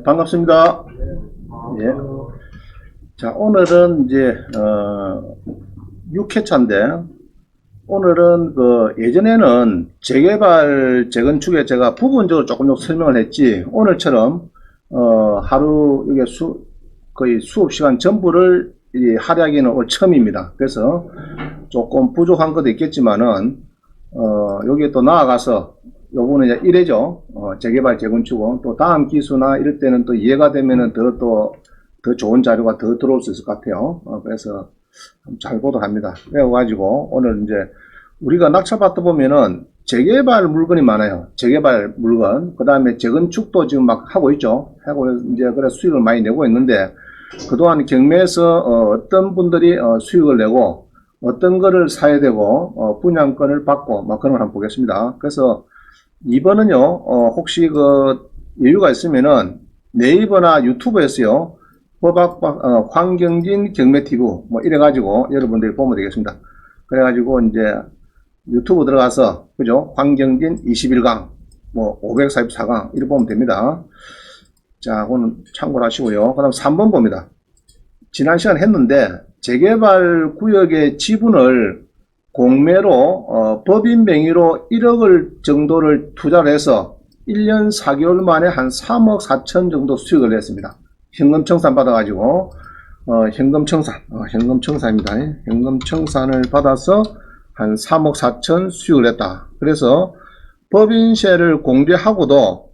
예, 반갑습니다. 예. 자, 오늘은 이제, 6회차인데, 오늘은 예전에는 재개발, 재건축에 제가 부분적으로 조금 설명을 했지, 오늘처럼, 하루, 이게 거의 수업 시간 전부를 할애하기는 오늘 처음입니다. 그래서 조금 부족한 것도 있겠지만은, 여기에 또 나아가서, 요거는 이제 1회죠. 재개발, 재건축은. 또 다음 기수나 이럴 때는 또 이해가 되면은 더 좋은 자료가 더 들어올 수 있을 것 같아요. 그래서 잘 보도록 합니다. 그래가지고 오늘 이제 우리가 낙찰받다 보면은 재개발 물건이 많아요. 재개발 물건. 그 다음에 재건축도 지금 막 하고 있죠. 하고 이제 그래 수익을 많이 내고 있는데 그동안 경매에서 어떤 분들이 수익을 내고 어떤 거를 사야 되고 분양권을 받고 막 그런 걸 한번 보겠습니다. 그래서 이번은요, 혹시 여유가 있으면은 네이버나 유튜브에서요, 황경진 경매TV, 뭐 이래가지고 여러분들이 보면 되겠습니다. 그래가지고 이제 유튜브 들어가서, 그죠? 황경진 21강, 뭐 544강, 이렇게 보면 됩니다. 자, 그거는 참고를 하시고요. 그 다음 3번 봅니다. 지난 시간에 했는데, 재개발 구역의 지분을 공매로 법인 명의로 1억 정도를 투자를 해서 1년 4개월 만에 한 3억 4천 정도 수익을 냈습니다. 현금 청산 받아가지고 현금 청산입니다. 현금 청산을 받아서 한 3억 4천 수익을 냈다. 그래서 법인세를 공제하고도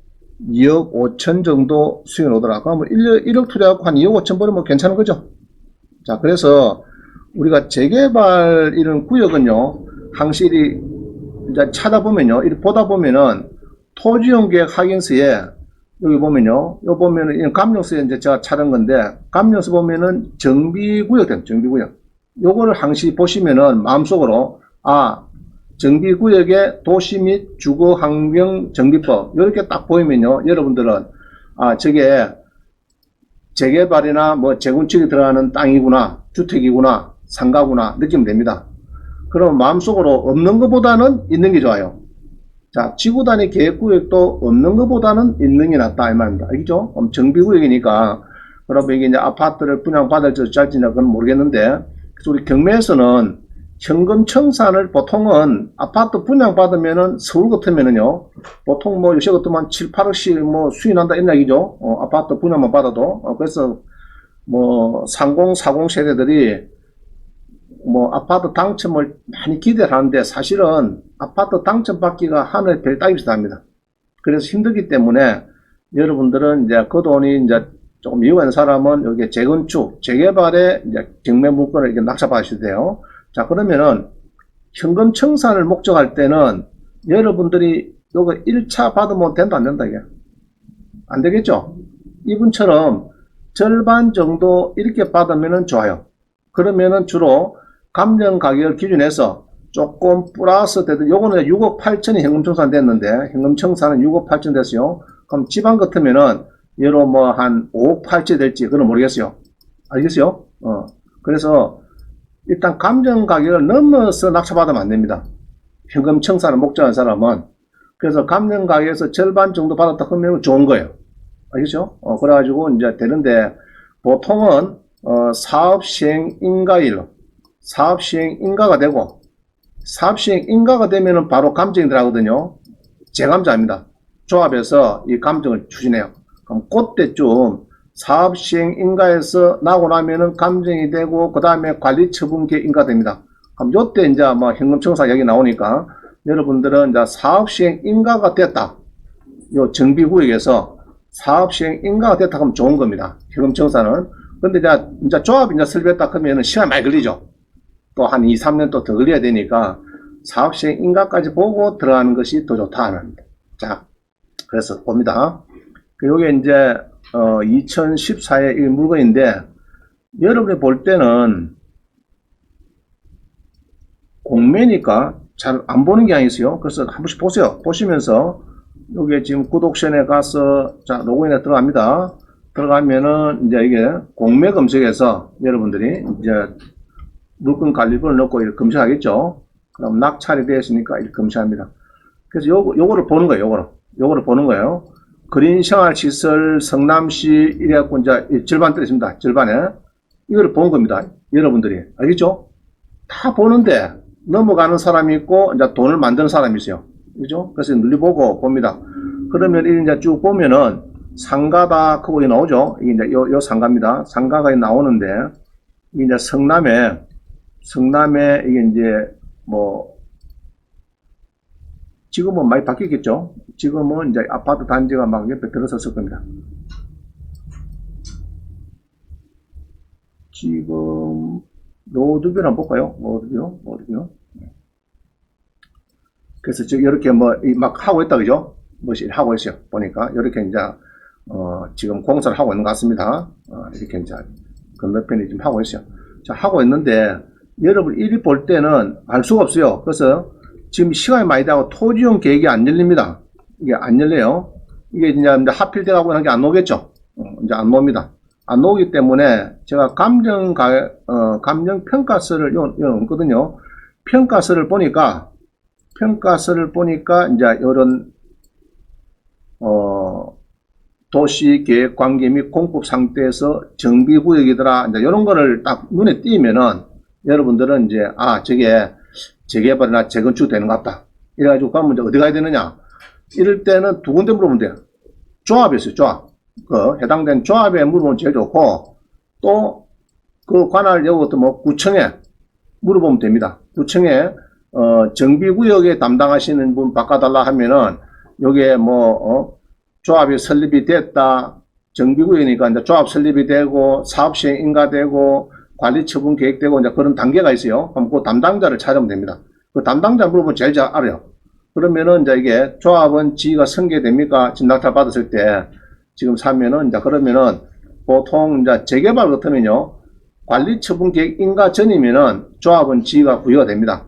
2억 5천 정도 수익을 오더라. 그러면 1억 투자하고 한 2억 5천 벌으면 괜찮은 거죠. 자, 그래서 우리가 재개발 이런 구역은요, 항실이 이제 찾아보면요, 이렇게 보다 보면은 토지용계획 확인서에 여기 보면요, 여기 보면은 이런 감정서에 이제 제가 찾은 건데, 감정서 보면은 정비구역 된 정비구역. 요거를 항시 보시면은 마음속으로, 정비구역의 도시 및 주거환경정비법. 이렇게 딱 보이면요, 여러분들은, 저게 재개발이나 뭐 재건축이 들어가는 땅이구나, 주택이구나, 상가구나 느끼면 됩니다. 그럼 마음속으로 없는 것보다는 있는 게 좋아요. 자, 지구단위 계획구역도 없는 것보다는 있는 게 낫다 이 말입니다. 알겠죠? 정비구역이니까 그러면 이게 이제 아파트를 분양받을지 어쩔지는 그건 모르겠는데, 그래서 우리 경매에서는 현금 청산을 보통은 아파트 분양받으면은 서울 같으면은요, 보통 뭐 요새 같으면 7, 8억씩 뭐 수익 난다 이런 얘기죠. 아파트 분양만 받아도. 그래서 뭐 30, 40 세대들이 뭐 아파트 당첨을 많이 기대를 하는데 사실은 아파트 당첨 받기가 하늘 별 따기 비슷합니다. 그래서 힘들기 때문에 여러분들은 이제 그 돈이 이제 조금 여유가 있는 사람은 여기 재건축, 재개발에 이제 경매 물건을 이렇게 낙찰받으셔야 돼요. 자, 그러면은 현금 청산을 목적할 때는 여러분들이 요거 1차 받으면 된다 안 된다 이게? 안 되겠죠? 이분처럼 절반 정도 이렇게 받으면은 좋아요. 그러면은 주로 감정 가격을 기준해서 조금 플러스 되도 요거는 6억 8천이 현금 청산 됐는데 현금 청산은 6억 8천 됐어요. 그럼 지방 같으면은 예로 뭐 한 5억 8천 될지 그건 모르겠어요. 알겠어요? 그래서 일단 감정 가격을 넘어서 낙찰받으면 안 됩니다. 현금 청산을 목적한 사람은. 그래서 감정 가격에서 절반 정도 받았다 하면 좋은 거예요. 알겠죠? 그래가지고 이제 되는데 보통은 사업 시행 인가일, 사업 시행 인가가 되고 사업 시행 인가가 되면은 바로 감정이 들어가거든요. 재감자입니다. 조합에서 이 감정을 추진해요. 그럼 그때쯤 사업 시행 인가에서 나고 나면은 감정이 되고 그 다음에 관리 처분계 인가됩니다. 그럼 요때 이제 뭐 현금 청산 여기 나오니까 여러분들은 이제 사업 시행 인가가 됐다. 요 정비구역에서 사업 시행 인가가 됐다 하면 좋은 겁니다. 현금 청산은. 근데 이제 조합이 이제 설계했다 하면은 시간 많이 걸리죠. 또 한 2, 3년 또 더 걸려야 되니까 사업 시행 인가까지 보고 들어가는 것이 더 좋다는. 자, 그래서 봅니다. 요게 이제 2014의 이 물건인데 여러분이 볼 때는 공매니까 잘 안 보는 게 아니었어요. 그래서 한 번씩 보세요. 보시면서 여기 지금 구독션에 가서 자 로그인에 들어갑니다. 들어가면은 이제 이게 공매 검색에서 여러분들이 이제 물건 관리번을 넣고 이렇게 검색하겠죠. 그럼 낙찰이 되었으니까 이렇게 검색합니다. 그래서 요거를 보는 거예요. 요거를 보는 거예요. 그린생활시설 성남시 이래갖고 이제 절반 때렸습니다. 절반에. 이걸 본 겁니다. 여러분들이. 알겠죠? 다 보는데 넘어가는 사람이 있고 이제 돈을 만드는 사람이 있어요. 그죠? 그래서 눌러보고 봅니다. 그러면 이제 쭉 보면은 상가다 크고 나오죠? 이게 이제 요 상가입니다. 상가가 나오는데 이게 이제 성남에 이게 이제 뭐 지금은 많이 바뀌겠죠? 지금은 이제 아파트 단지가 막 옆에 들어섰을 겁니다. 지금 로드뷰를 한번 볼까요? 로드뷰. 그래서 지금 이렇게 뭐 막 하고 있다 그죠? 뭐 하고 있어요. 보니까 이렇게 이제 지금 공사를 하고 있는 것 같습니다. 이렇게 이제 건너편이 지금 하고 있어요. 자, 하고 있는데 여러분 이리 볼 때는 알 수가 없어요. 그래서 지금 시간이 많이 되고 토지용 계획이 안 열립니다. 이게 안 열려요. 이게 이제 하필돼가고 하는 게 안 오겠죠. 이제 안 옵니다. 안 오기 때문에 제가 감정 평가서를 였거든요. 평가서를 보니까 이제 이런 도시계획관계 및 공법 상태에서 정비구역이더라. 이제 이런 거를 딱 눈에 띄면은 여러분들은 이제 저게 재개발이나 재건축 되는 것 같다. 이래가지고 그러면 이제 어디 가야 되느냐? 이럴 때는 두 군데 물어보면 돼요. 조합이 있어요. 조합. 그 해당된 조합에 물어보면 제일 좋고 또 그 관할 여부터 뭐 구청에 물어보면 됩니다. 구청에 정비구역에 담당하시는 분 바꿔달라 하면은 요게 뭐 조합이 설립이 됐다. 정비구역이니까 이제 조합 설립이 되고 사업 시행 인가되고 관리 처분 계획되고 이제 그런 단계가 있어요. 그럼 그 담당자를 찾으면 됩니다. 그 담당자 물어보면 제일 잘 알아요. 그러면은 이제 이게 조합은 지가 승계됩니까? 지금 낙찰 받았을 때 지금 사면은 이제 그러면은 보통 이제 재개발 같으면요. 관리 처분 계획 인가 전이면은 조합은 지가 부여가 됩니다.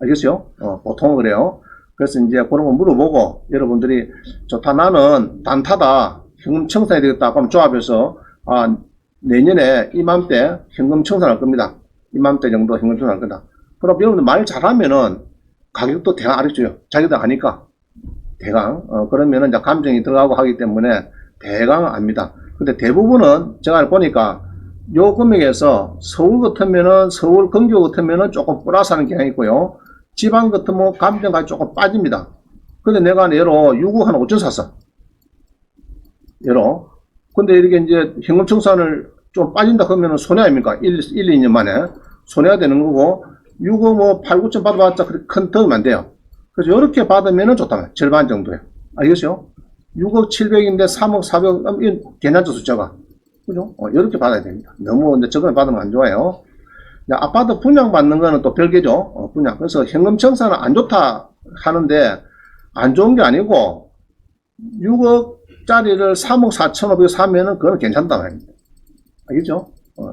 알겠어요? 보통은 그래요. 그래서 이제 그런 거 물어보고 여러분들이 좋다 나는 단타다 현금 청산해야 되겠다 그럼 조합에서 내년에 이맘때 현금 청산할 겁니다. 이맘때 정도 현금 청산할 거다. 그럼 여러분들 말 잘하면은 가격도 대강 알려줘요. 자기들 아니까 대강 그러면은 이제 감정이 들어가고 하기 때문에 대강 압니다. 근데 대부분은 제가 보니까 요 금액에서 서울 같으면은 서울 근교 같으면은 조금 플러스 하는 경향이 있고요. 지방 같으면 감정가격이 조금 빠집니다. 근데 내가 예로 6억 한 5천 샀어. 예로. 근데 이렇게 이제 현금 청산을 좀 빠진다 그러면은 손해 아닙니까? 1, 2년 만에. 손해가 되는 거고, 6억 뭐 8, 9천 받아봤자 그렇게 큰 덤은 안 돼요. 그래서 이렇게 받으면은 좋다. 절반 정도에. 알겠어요? 6억 7백인데 3억 4백, 괜찮죠, 숫자가. 그죠? 이렇게 받아야 됩니다. 너무 이제 적게 받으면 안 좋아요. 아파트 분양받는 거는 또 별개죠. 분양. 그래서 현금 청산은 안 좋다 하는데 안 좋은 게 아니고 6억짜리를 3억 4천억에 사면은 그건 괜찮다 말입니다. 알겠죠?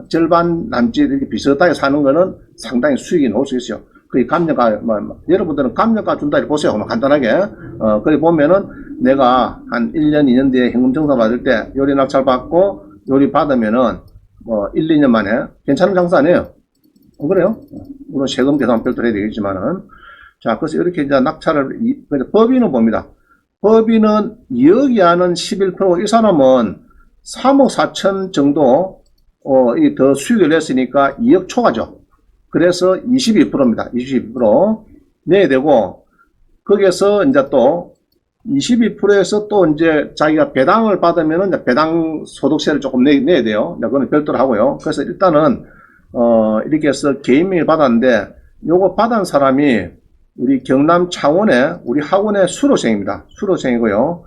절반 남짓 이렇게 비슷하게 사는 거는 상당히 수익이 나올 수 있어요. 그 감정가, 여러분들은 감정가 준다 이렇게 보세요. 간단하게. 그래 보면은 내가 한 1년, 2년 뒤에 현금 청산 받을 때 요리 낙찰 받고 요리 받으면은 1, 2년 만에 괜찮은 장사 아니에요. 그래요? 물론 세금 계산 별도로 해야 되겠지만은. 자, 그래서 이렇게 이제 낙찰을, 법인은 봅니다. 법인은 2억 이하는 11%, 이 사람은 3억 4천 정도, 더 수익을 냈으니까 2억 초과죠. 그래서 22%입니다. 22% 내야 되고, 거기에서 이제 또 22%에서 또 이제 자기가 배당을 받으면은 이제 배당 소득세를 조금 내야 돼요. 그거는 별도로 하고요. 그래서 일단은, 이렇게 해서 개인명의 받았는데, 요거 받은 사람이 우리 경남 창원의 우리 학원의 수료생입니다. 수료생이고요.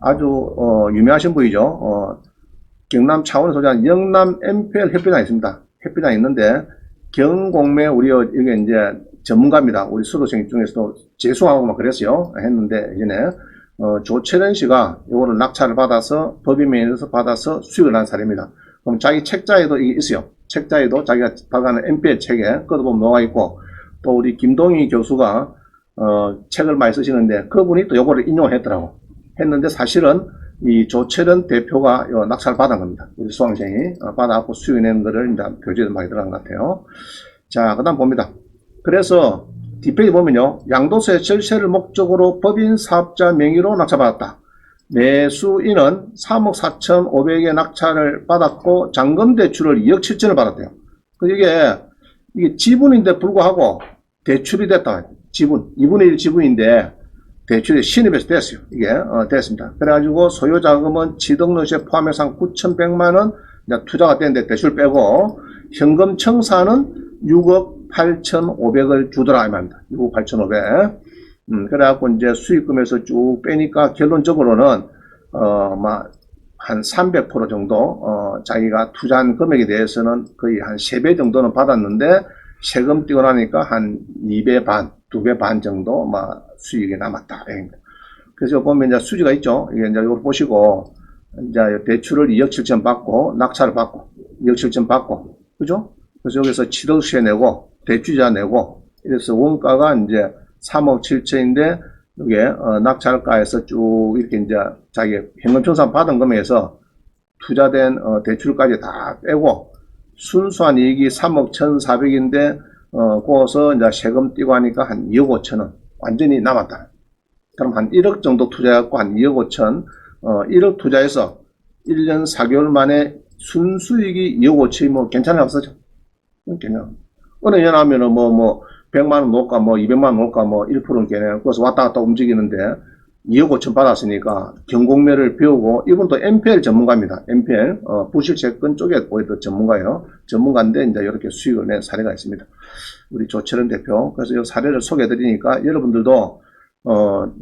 아주, 유명하신 분이죠. 경남 창원에 소재한 영남 MPL 협회장이 있습니다. 협회장이 있는데, 경공매 우리, 이게 이제 전문가입니다. 우리 수료생 중에서도 재수하고 막 그랬어요. 했는데, 예전에, 조철현 씨가 요거를 낙찰을 받아서 법인명의에서 받아서 수익을 난 사례입니다. 그럼 자기 책자에도 이게 있어요. 책자에도 자기가 발간한 MPL 책에 그것도 보면 나와 있고, 또 우리 김동희 교수가 책을 많이 쓰시는데 그분이 또 요거를 인용을 했더라고. 했는데 사실은 이 조철현 대표가 낙찰을 받은 겁니다. 우리 수강생이 받아갖고 수익 내는 거를 이제 교재에 많이 들어간 것 같아요. 자, 그 다음 봅니다. 그래서 뒷페이지 보면요. 양도세 절세를 목적으로 법인 사업자 명의로 낙찰받았다. 매수인은 3억 4,500의 낙찰을 받았고 잔금 대출을 2억 7천을 받았대요. 이게 지분인데 불구하고 대출이 됐다. 지분 2분의 1 지분인데 대출이 신입해서 됐어요. 이게 됐습니다. 그래가지고 소요자금은 취득노시에 포함해서 한 9,100만원 투자가 됐는데 대출 빼고 현금 청산은 6억 8,500을 주더라 이 말입니다. 6억 8,500. 그래갖고 이제 수익금에서 쭉 빼니까 결론적으로는 한 300% 정도 자기가 투자한 금액에 대해서는 거의 한 3배 정도는 받았는데 세금 띄고 나니까 한 2배 반, 2배 반 정도 수익이 남았다. 그래서 보면 이제 수지가 있죠. 이게 이제 이걸 보시고 이제 대출을 2억 7천 받고 낙찰을 받고 2억 7천 받고 그죠? 그래서 여기서 7억씩 내고 대출자 내고 이래서 원가가 이제 3억 7천인데 이게 낙찰가에서 쭉 이렇게 이제 자기 현금청산 받은 금액에서 투자된 대출까지 다 빼고 순수한 이익이 3억 1,400인데 거기서 이제 세금 띄고 하니까 한 2억 5천원 완전히 남았다. 그럼 한 1억 정도 투자했고 한 2억 5천 1억 투자해서 1년 4개월 만에 순수익이 2억 5천이 뭐 괜찮아 없어죠? 괜찮아. 어느 년 하면은 100만원 놓을까 200만원 놓을까 1%는 걔네 거기서 왔다 갔다 움직이는데 2억 5천 받았으니까 경공매를 배우고 이분도 MPL 전문가입니다. MPL 부실채권 쪽에 보이던 전문가예요. 전문가인데 이제 이렇게 수익을 낸 사례가 있습니다. 우리 조철은 대표. 그래서 이 사례를 소개해 드리니까 여러분들도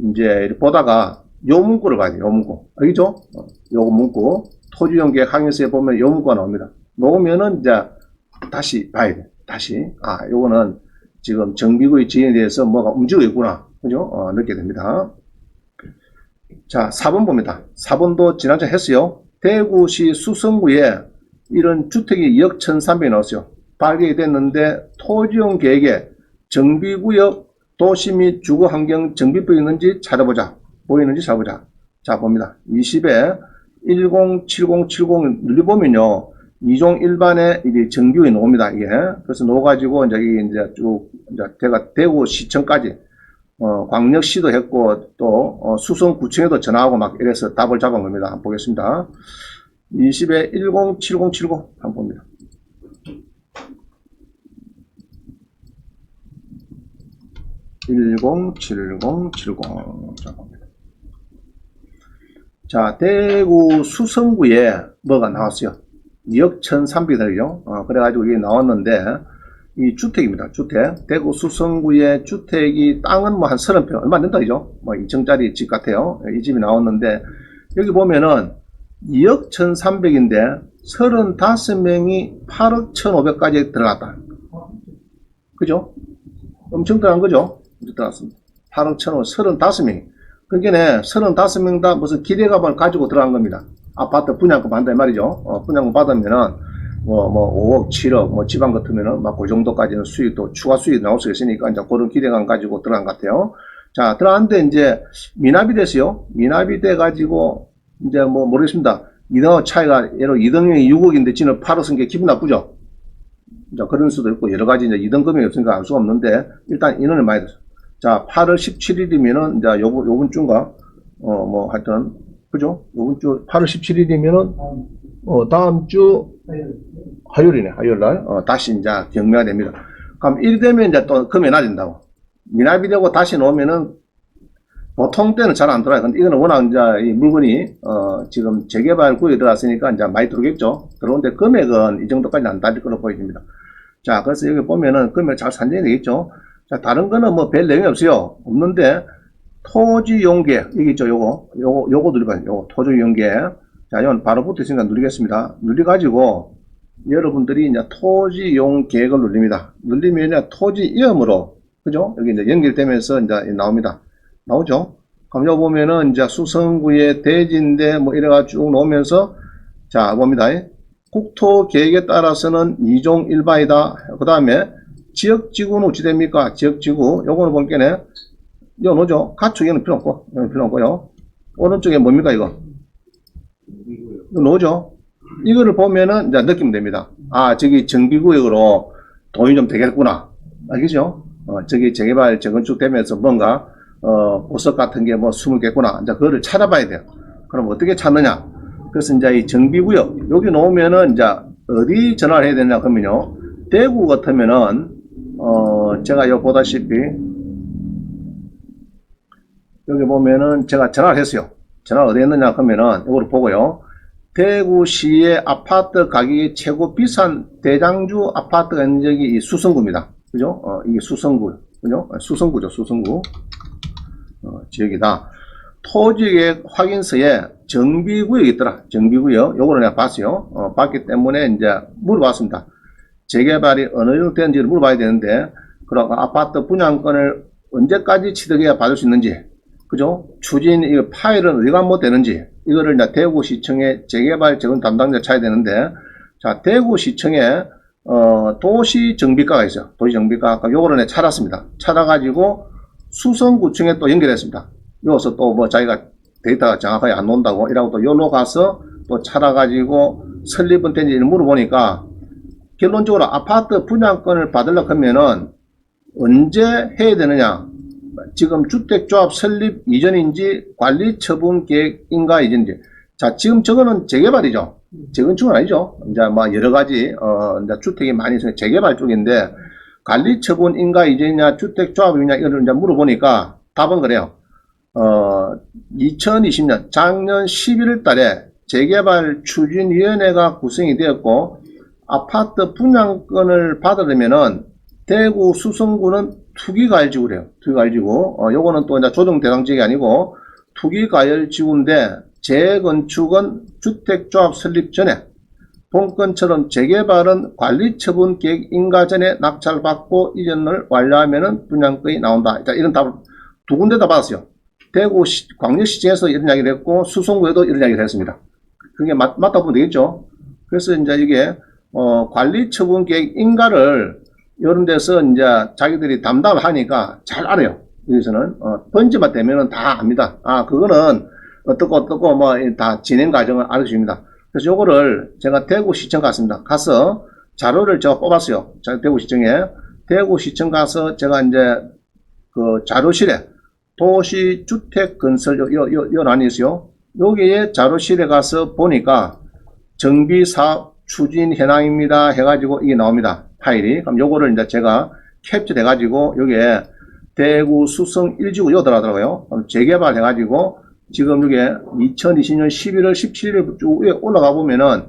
이제 보다가 요 문구를 봐야 돼요. 요 문구. 알겠죠? 요 문구. 토지연계획 항해서에 보면 요 문구가 나옵니다. 놓으면은 이제 다시 봐야 돼. 다시. 요거는 지금 정비구의 지인에 대해서 뭐가 움직이고 있구나. 그죠? 느끼게 됩니다. 자, 4번 봅니다. 4번도 지난주에 했어요. 대구시 수성구에 이런 주택이 2억 1,300이 나왔어요. 발견이 됐는데 토지용 계획에 정비구역 도시 및 주거환경 정비법이 있는지 찾아보자. 보이는지 찾아보자. 자, 봅니다. 20에 107070 눌러보면요. 2종 일반에 이게 정비구역이 나옵니다. 이게. 그래서 놓아가지고 이제 쭉 제가 대구시청까지 광역시도 했고 또 수성구청에도 전화하고 막 이래서 답을 잡은 겁니다. 한번 보겠습니다. 20에 107070 한번 봅니다. 자, 대구 수성구에 뭐가 나왔어요? 2억 1,300이죠. 그래가지고 이게 나왔는데 이 주택입니다. 주택. 대구 수성구의 주택이 땅은 한 30평 얼마 안 된다 그죠? 2층짜리 집 같아요. 이 집이 나왔는데 여기 보면은 2억 1,300인데 35명이 8억 1,500까지 들어갔다. 그죠? 엄청 들어간 거죠? 들어갔습니다. 8억 1,500, 35명이. 그러니까 35명 다 무슨 기대감을 가지고 들어간 겁니다. 아파트 분양금 받는다 이 말이죠. 분양금 받으면은 5억, 7억, 지방 같으면은 그 정도까지는 수익도, 추가 수익이 나올 수 있으니까 이제 그런 기대감 가지고 들어간 것 같아요. 자, 들어갔는데 이제 미납이 됐어요. 미납이 돼가지고 이제 모르겠습니다. 2등하고 차이가, 예를 2등이 6억인데 지는 8억 쓴 게 기분 나쁘죠? 이제 그런 수도 있고 여러 가지 이제 2등 금액이 없으니까 알 수가 없는데 일단 인원이 많이 됐어요. 자, 8월 17일이면은 이제 요번 주인가? 하여튼, 그죠? 요번 주 8월 17일이면은 다음 주 화요일이네. 화요일날 다시 이제 경매가 됩니다. 그럼 이리 되면 이제 또 금액이 낮아진다고. 미납이 되고 다시 놓으면은 보통 때는 잘 안 들어요. 근데 이거는 워낙 이제 이 물건이 지금 재개발 구역에 들어갔으니까 이제 많이 들어오겠죠. 들어오는데 금액은 이 정도까지는 안 따질 걸로 보여집니다. 자, 그래서 여기 보면은 금액 잘 산정이 되겠죠. 자, 다른 거는 별 내용이 없어요. 없는데 토지용계 여기 있죠. 요거 누르면 요거 토지용계. 자, 이건 바로 붙어 있으니까 누르겠습니다. 누려가지고 여러분들이 이제 토지용 계획을 누릅니다. 누르면 이제 토지 이름으로 그죠? 여기 이제 연결되면서 이제 나옵니다. 나오죠? 그럼 여기 보면은 이제 수성구의 대지인데 이래가 쭉 나오면서 자, 봅니다. 국토 계획에 따라서는 2종 1바이다. 그 다음에 지역지구는 어찌 됩니까? 지역지구. 요거는 볼게네. 이거 놓죠? 가축에는 필요 없고, 필요 없고요. 오른쪽에 뭡니까, 이거? 이거 놓죠? 이거를 보면은 이제 느끼면 됩니다. 저기 정비구역으로 돈이 좀 되겠구나. 알겠죠? 저기 재개발, 재건축 되면서 뭔가, 보석 같은 게 숨을겠구나. 이제 그거를 찾아봐야 돼요. 그럼 어떻게 찾느냐? 그래서 이제 이 정비구역, 여기 놓으면은 이제 어디 전화를 해야 되냐 그러면요. 대구 같으면은, 제가 여기 보다시피, 여기 보면은 제가 전화를 했어요. 전화를 어디 했느냐 그러면은, 이거를 보고요. 대구시의 아파트 가격이 최고 비싼 대장주 아파트가 있는 적이 이 수성구입니다. 그죠? 이게 수성구. 그죠? 수성구죠, 수성구. 지역이다. 토지계획 확인서에 정비구역이 있더라. 정비구역. 요거를 내가 봤어요. 봤기 때문에 이제 물어봤습니다. 재개발이 어느 정도 되는지를 물어봐야 되는데, 그럼 아파트 분양권을 언제까지 취득해야 받을 수 있는지, 그죠? 추진, 이 파일은 어디가 뭐 되는지, 이거를 이제 대구시청에 재개발 재건 담당자 찾아야 되는데, 자, 대구시청에, 도시정비과가 있어요. 도시정비과. 요거를 내가 찾았습니다. 찾아가지고, 수성구청에 또 연결했습니다. 여기서 또 뭐 자기가 데이터가 정확하게 안 논다고 이라고 또 여기로 가서 또 찾아가지고 설립은 된지 물어보니까 결론적으로 아파트 분양권을 받으려고 하면은 언제 해야 되느냐, 지금 주택조합 설립 이전인지 관리처분 계획인가 이전인지. 자, 지금 저거는 재개발이죠. 재건축은 아니죠. 이제 뭐 여러 가지 이제 주택이 많이 있어요. 재개발 쪽인데 관리처분인가 이전이냐 주택조합이냐 이걸 이제 물어보니까 답은 그래요. 2020년 작년 11월 달에 재개발 추진위원회가 구성이 되었고, 아파트 분양권을 받으려면은 대구 수성구는 투기과열지구래요. 투기과열지구. 요거는 또 이제 조정 대상 지역이 아니고 투기과열지구인데, 재건축은 주택조합 설립 전에, 본건처럼 재개발은 관리처분 계획 인가 전에 낙찰받고 이전을 완료하면은 분양권이 나온다. 자, 이런 답을 두 군데 다 받았어요. 대구 광역시청에서 이런 이야기를 했고, 수성구에도 이런 이야기를 했습니다. 그게 맞다 보면 되겠죠. 그래서 이제 이게, 관리처분 계획 인가를 이런 데서 이제 자기들이 담당을 하니까 잘 알아요. 여기서는, 번지만 되면은 다 압니다. 아, 그거는 어떻고 뭐 다 진행 과정을 알려줍니다. 그래서 요거를 제가 대구시청 갔습니다. 가서 자료를 제가 뽑았어요. 대구시청 가서 제가 이제 그 자료실에 도시주택건설 요 란이 있어요. 여기에 자료실에 가서 보니까 정비사업 추진 현황입니다 해가지고 이게 나옵니다. 파일이. 그럼 요거를 이제 제가 캡처해 가지고 여기에 대구 수성 1지구 요 들어가더라고요. 그럼 재개발 해가지고 지금 이게 2020년 11월 17일 쭉 위에 올라가 보면은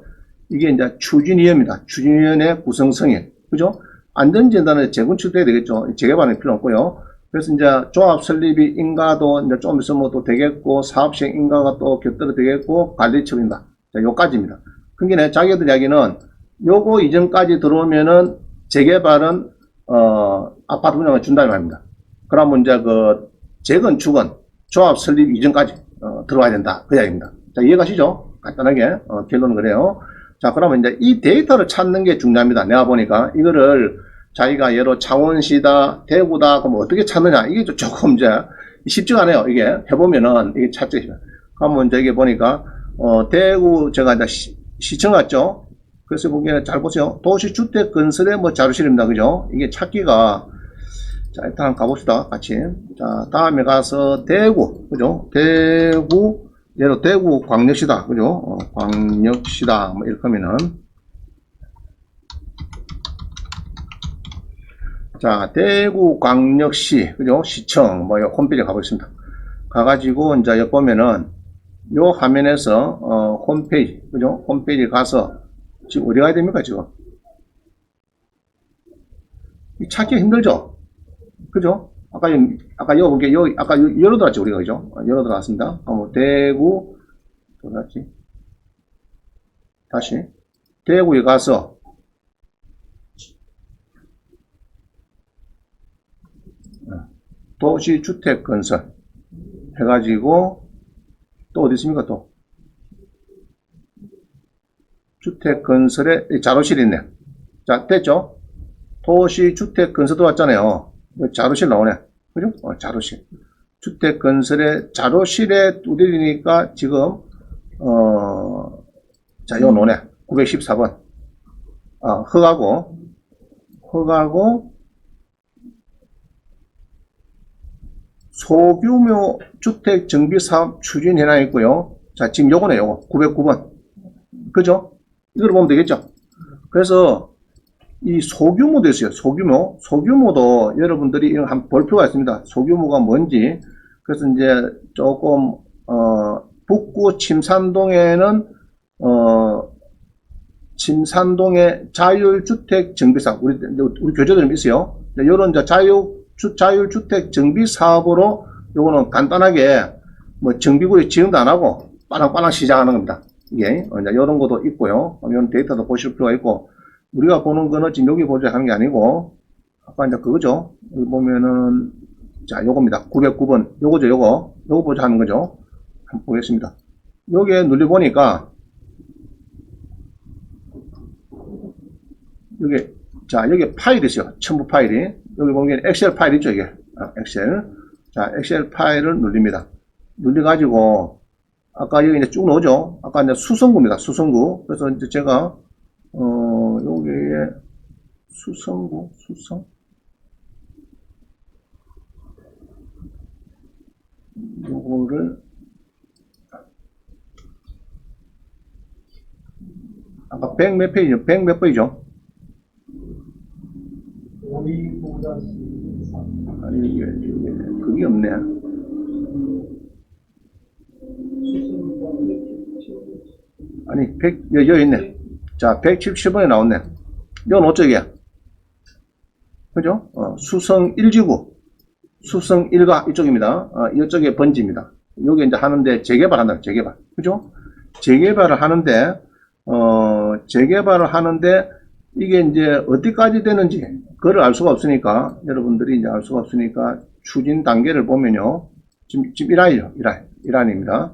이게 이제 추진위원입니다. 추진위원회 구성성인. 그죠? 안전진단에 재건축돼야 되겠죠. 재개발은 필요 없고요. 그래서 이제 조합 설립이 인가도 이제 좀 있으면 또 되겠고, 사업시행 인가가 또 곁들여 되겠고, 관리처분이다. 자, 요까지입니다. 그러니까 자기들 이야기는 요거 이전까지 들어오면은 재개발은, 아파트 분양을 준다는 말입니다. 그러면 이제 그 재건축은 조합 설립 이전까지, 들어와야 된다. 그 이야기입니다. 자, 이해가시죠? 간단하게, 결론은 그래요. 자, 그러면 이제 이 데이터를 찾는 게 중요합니다. 내가 보니까 이거를 자기가 예로 창원시다, 대구다, 그럼 어떻게 찾느냐? 이게 조금 이제 쉽지가 않아요. 이게 해보면은 이게 찾기. 그러면 이제 이게 보니까, 대구 제가 이제 시청 갔죠? 그래서 보기에는 잘 보세요. 도시주택건설의 뭐 자료실입니다. 그죠? 이게 찾기가, 자, 일단 가봅시다. 같이. 자, 다음에 가서 대구, 그죠? 대구, 예로 대구 광역시다. 그죠? 광역시다. 뭐 이렇게 하면은. 자, 대구 광역시, 그죠? 시청, 뭐, 홈페이지에 가보겠습니다. 가가지고, 이제 여기 보면은, 요 화면에서, 홈페이지, 그죠? 홈페이지 가서, 지금 어디 가야 됩니까, 지금? 찾기 힘들죠? 그죠? 아까 여기 볼게, 여기, 아까 열어 들어왔죠, 우리가, 그죠? 열어 들어왔습니다. 대구, 어디 갔지? 다시. 대구에 가서, 도시주택건설 해가지고 또 어디 있습니까? 또 주택건설에 자료실이 있네. 자, 됐죠? 도시주택건설 들어왔잖아요. 자료실 나오네. 그죠? 자료실. 주택건설의 자료실에 두드리니까 지금 자, 이거 노네. 914번. 흑하고 소규모 주택 정비 사업 추진 현황이 있고요. 자, 지금 요거네, 요거. 909번. 그죠? 이걸 보면 되겠죠? 그래서 이 소규모도 있어요. 소규모. 소규모도 여러분들이 한번 볼 필요가 있습니다. 소규모가 뭔지. 그래서 이제 조금, 북구 침산동에는, 침산동의 자율주택 정비사업. 우리 교재들이 있어요. 요런 이제 자율주택 정비사업으로 요거는 간단하게 뭐 정비구역 지원도 안 하고 빠랑빠랑 시작하는 겁니다. 이게 이제 이런 것도 있고요. 이런 데이터도 보실 필요가 있고, 우리가 보는 거는 지금 여기 보자 하는 게 아니고, 아까 이제 그거죠. 여기 보면은, 자, 요겁니다. 909번. 요거죠, 요거. 요거 보자 하는 거죠. 한번 보겠습니다. 여기에 눌러보니까, 여기, 자, 여기 파일이 있어요. 첨부 파일이. 여기 보면 엑셀 파일 있죠, 이게. 엑셀. 자, 엑셀 파일을 눌립니다. 눌려가지고, 아까 여기 이제 쭉 나오죠? 아까 이제 수성구입니다. 수성구. 그래서 이제 제가, 여기에 수성? 요거를, 아까 100 몇 페이지죠? 100 몇 페이지죠? 아니, 이게 그게 없네. 아니, 100, 여기 있네. 자, 170번에 나왔네. 이건 어쩌기야? 그죠? 수성 1지구. 수성 1가 이쪽입니다. 이쪽에 번지입니다. 여기 이제 하는데 재개발한다. 재개발. 그죠? 재개발을 하는데, 재개발을 하는데, 이게 이제 어디까지 되는지, 그걸 알 수가 없으니까, 여러분들이 이제 알 수가 없으니까, 추진 단계를 보면요. 지금 1라인이죠. 1라인입니다.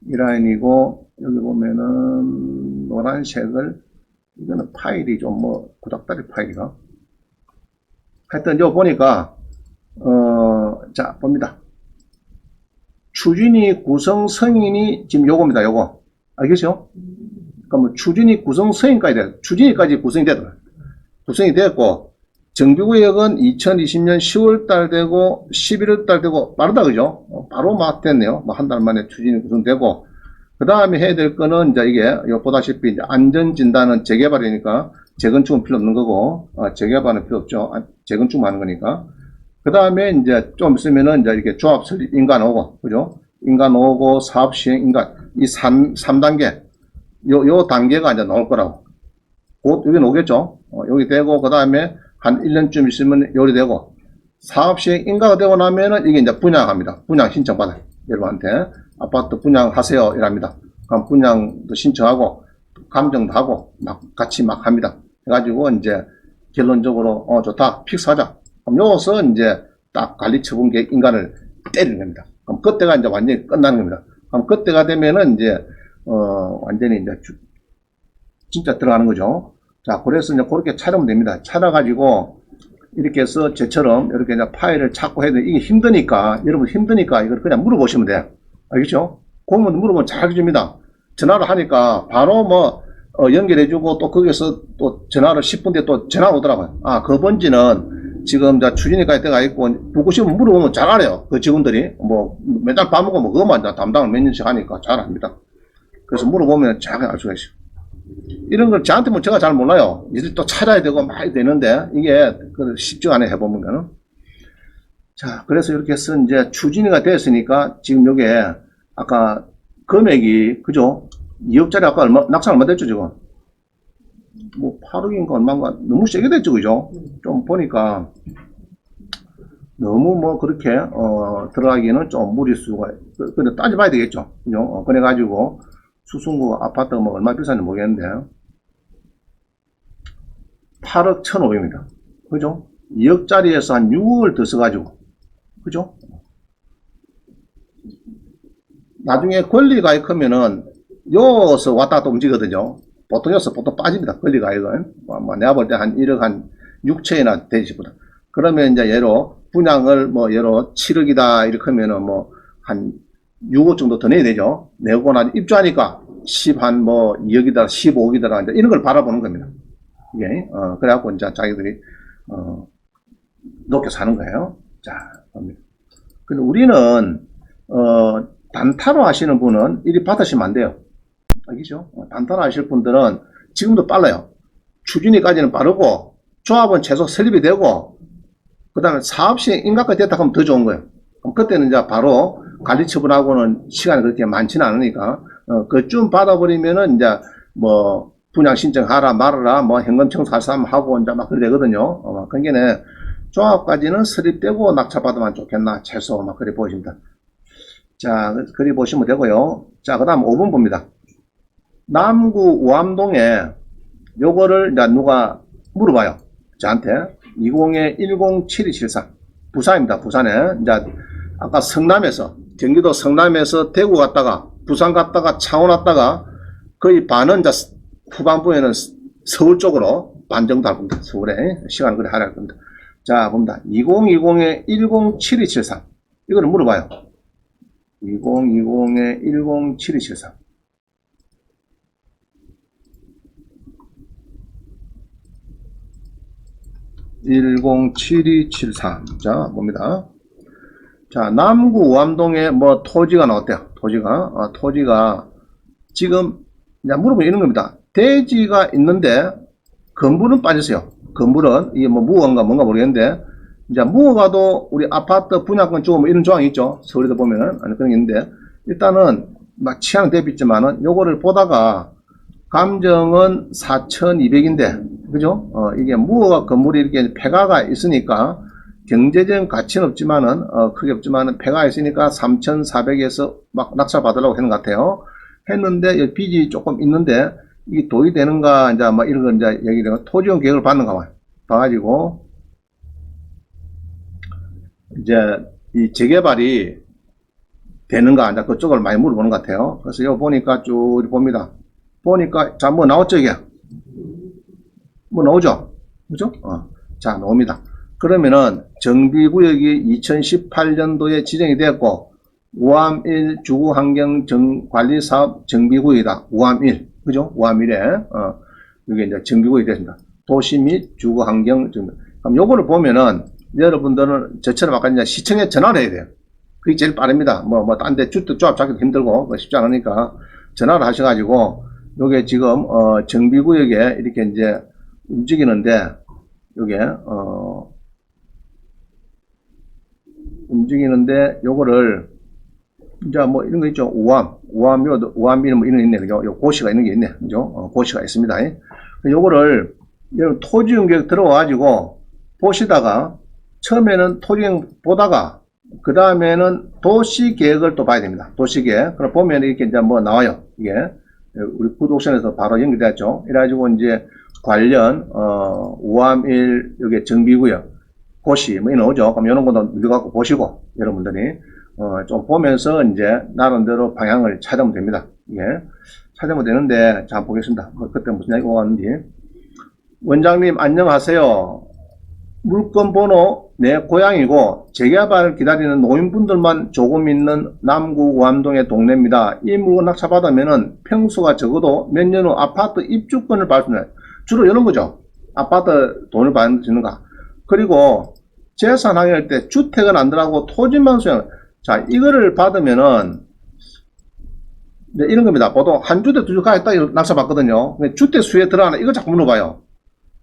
1라인이고, 여기 보면은, 노란색을, 이거는 파일이 좀 뭐, 구닥다리 파일이가. 하여튼, 여기 보니까, 자, 봅니다. 추진위 구성 승인이 지금 요겁니다. 요거. 알겠죠? 그러니까 뭐, 추진위 구성 승인까지 돼요. 추진위까지 구성이 되더라. 구성이 됐고, 정비구역은 2020년 10월달 되고, 11월달 되고, 빠르다, 그죠? 바로 막 됐네요. 뭐, 한 달 만에 추진위 구성되고, 그 다음에 해야 될 거는, 이제 이게, 보다시피, 이제 안전진단은 재개발이니까, 재건축은 필요 없는 거고, 재개발은 필요 없죠. 재건축만 하는 거니까. 그 다음에, 이제 좀 있으면은, 이제 이렇게 조합 설립 인간 오고, 그죠? 인간 오고, 사업 시행 인간, 이 3단계, 요 단계가 이제 나올 거라고. 곧 여기 오겠죠? 여기 되고, 그 다음에 한 1년쯤 있으면 요리 되고, 사업 시행 인가가 되고 나면은 이게 이제 분양합니다. 분양 신청받아요. 여러분한테. 아파트 분양하세요. 이랍니다. 그럼 분양도 신청하고, 감정도 하고, 막, 같이 막 합니다. 해가지고, 이제, 결론적으로, 좋다. 픽스하자. 그럼 여기서 이제, 딱 관리처분 계획 인간을 때리는 겁니다. 그럼 그때가 이제 완전히 끝나는 겁니다. 그럼 그때가 되면은 이제, 완전히 이제, 진짜 들어가는 거죠. 자, 그래서 이제 그렇게 찾으면 됩니다. 찾아가지고, 이렇게 해서 저처럼 이렇게 이제 파일을 찾고 해도 이게 힘드니까, 여러분 힘드니까 이걸 그냥 물어보시면 돼요. 알겠죠? 공무원 물어보면 잘 해줍니다. 전화를 하니까 바로 뭐, 연결해주고 또 거기서 또 전화를 10분 뒤에 또 전화 오더라고요. 그 번지는 지금 추진위까지 들어가 있고, 묻고 싶으면 물어보면 잘 알아요. 그 직원들이. 뭐, 맨날 밥 먹고 뭐 그것만 담당을 몇 년씩 하니까 잘 합니다. 그래서 물어보면 잘 알 수가 있어요. 이런 걸 저한테 뭐 제가 잘 몰라요. 이제 또 찾아야 되고 많이 되는데, 이게 쉽지가 않아요. 해보면은. 자, 그래서 이렇게 해서 이제 추진위가 됐으니까, 지금 요게, 아까 금액이, 그죠? 2억짜리 아까 낙찰 얼마 됐죠, 지금? 뭐, 8억인가 얼마인가, 너무 세게 됐죠, 그죠? 좀 보니까, 너무 뭐, 그렇게, 들어가기에는 좀 무리수가, 근데 따져봐야 되겠죠? 그죠? 그래가지고, 수성구 아파트가 뭐, 얼마 비싼지 모르겠는데, 8억 1,500입니다. 그죠? 2억짜리에서 한 6억을 더 써가지고, 그죠? 나중에 권리가액하면은, 여기서 왔다 갔다 움직이거든요. 보통 여기서 보통 빠집니다. 권리가액은. 내가 볼 때 한 1억 한 6천이나 되지보다. 그러면 이제 예로, 분양을 뭐, 예로 7억이다, 이렇게 하면은 뭐, 한 6억 정도 더 내야 되죠. 내고 나 입주하니까 10 한 뭐, 2억이다, 15억이다, 이제 이런 걸 바라보는 겁니다. 이게, 그래갖고 이제 자기들이, 높게 사는 거예요. 자, 봅니다. 근데 우리는, 단타로 하시는 분은 이리 받으시면 안 돼요. 알겠죠? 단타로 하실 분들은 지금도 빨라요. 추진위까지는 빠르고 조합은 최소 설립이 되고 그 다음에 사업시 인가까지 됐다 하면 더 좋은 거예요. 그럼 그때는 이제 바로 관리 처분하고는 시간이 그렇게 많지는 않으니까 그쯤 받아버리면은 이제 뭐 분양 신청하라 말아라 뭐 현금 청소할 사람 하고 이제 막 그래 되거든요. 그러니까 조합까지는 설립되고 낙찰받으면 좋겠나 최소 막 그래 보십니다. 자, 그리 보시면 되고요. 자, 그 다음 5번 봅니다. 남구 우암동에 요거를 이제 누가 물어봐요. 저한테 20-10-7274 부산입니다. 부산에 이제 아까 성남에서 경기도 성남에서 대구 갔다가 부산 갔다가 창원 왔다가 거의 반은 이제 후반부에는 서울 쪽으로 반 정도 할 겁니다. 서울에 시간을 그래 하려 할 겁니다. 자, 봅니다. 2020-107273 이거를 물어봐요. 2020-107273 107273 자, 봅니다. 자, 남구 우암동에 뭐 토지가 나왔대요. 토지가 지금 이제 물어보면 이런 겁니다. 대지가 있는데 건물은 빠졌어요. 건물은 이게 뭐 무어인가 뭔가 모르겠는데 이제 무어가도 우리 아파트 분양권 주고 뭐 이런 조항이 있죠. 서울에도 보면은 아니 그런 게 있는데 일단은 막 취향 대비 있지만은 요거를 보다가 감정은 4,200인데 그죠? 이게 무어가 건물이 이렇게 폐가가 있으니까 경제적인 가치는 없지만은 크게 없지만은 폐가 있으니까 3,400에서 막 낙찰 받으려고 했는 것 같아요. 했는데 빚이 조금 있는데 이게 도입이 되는가 이제 뭐 이런 거 이제 얘기를 토지용 계획을 받는가 봐요. 봐가지고 이제 이 재개발이 되는가 이제 그쪽을 많이 물어보는 것 같아요. 그래서 이거 보니까 쭉 봅니다. 보니까 자 뭐 나왔죠 이게 뭐 나오죠 그죠? 자 나옵니다. 그러면은 정비구역이 2018년도에 지정이 되었고 우암 1 주거환경관리사업 정비구역이다. 우암 1 그죠? 우암 1에 이게 이제 정비구역이 됐습니다. 도시 및 주거환경 정비. 그럼 요거를 보면은 여러분들은 저처럼 아까 이제 시청에 전화를 해야 돼요. 그게 제일 빠릅니다. 뭐 딴 데 조합 잡기도 힘들고 쉽지 않으니까 전화를 하셔가지고 요게 지금 정비구역에 이렇게 이제 움직이는데 요게 움직이는데 요거를 이제 뭐 이런 거 있죠. 우암이는 뭐 이런 거 있네. 그죠? 요 고시가 있는 게 있네. 그죠? 고시가 있습니다. 요거를 여러분 토지용 계획 들어와가지고 보시다가 처음에는 토지용 보다가 그 다음에는 도시계획을 또 봐야 됩니다. 도시계획. 그럼 보면 이렇게 이제 뭐 나와요. 이게 우리 구독선에서 바로 연결되었죠. 이래가지고 이제 관련 우암1 여기 정비구역 고시 뭐 나오죠. 그럼 이런 것도 눌러갖고 보시고 여러분들이 좀 보면서 이제 나름대로 방향을 찾으면 됩니다. 이게 찾으면 되는데 자 보겠습니다. 그때 무슨 얘기가 왔는지. 원장님 안녕하세요. 물건 번호 내 고향이고 재개발을 기다리는 노인분들만 조금 있는 남구 우암동의 동네입니다. 이 물건 낙찰받으면은 평수가 적어도 몇 년 후 아파트 입주권을 받을 수 있는 주로 이런 거죠. 아파트 돈을 받는가. 그리고 재산 항의할 때 주택은 안 들어가고 토지만 수용. 자 이거를 받으면은 네, 이런 겁니다. 보통 한 주택 두 주택 딱 낙찰받거든요. 주택 수에 들어가나 이거 자꾸 물어봐요.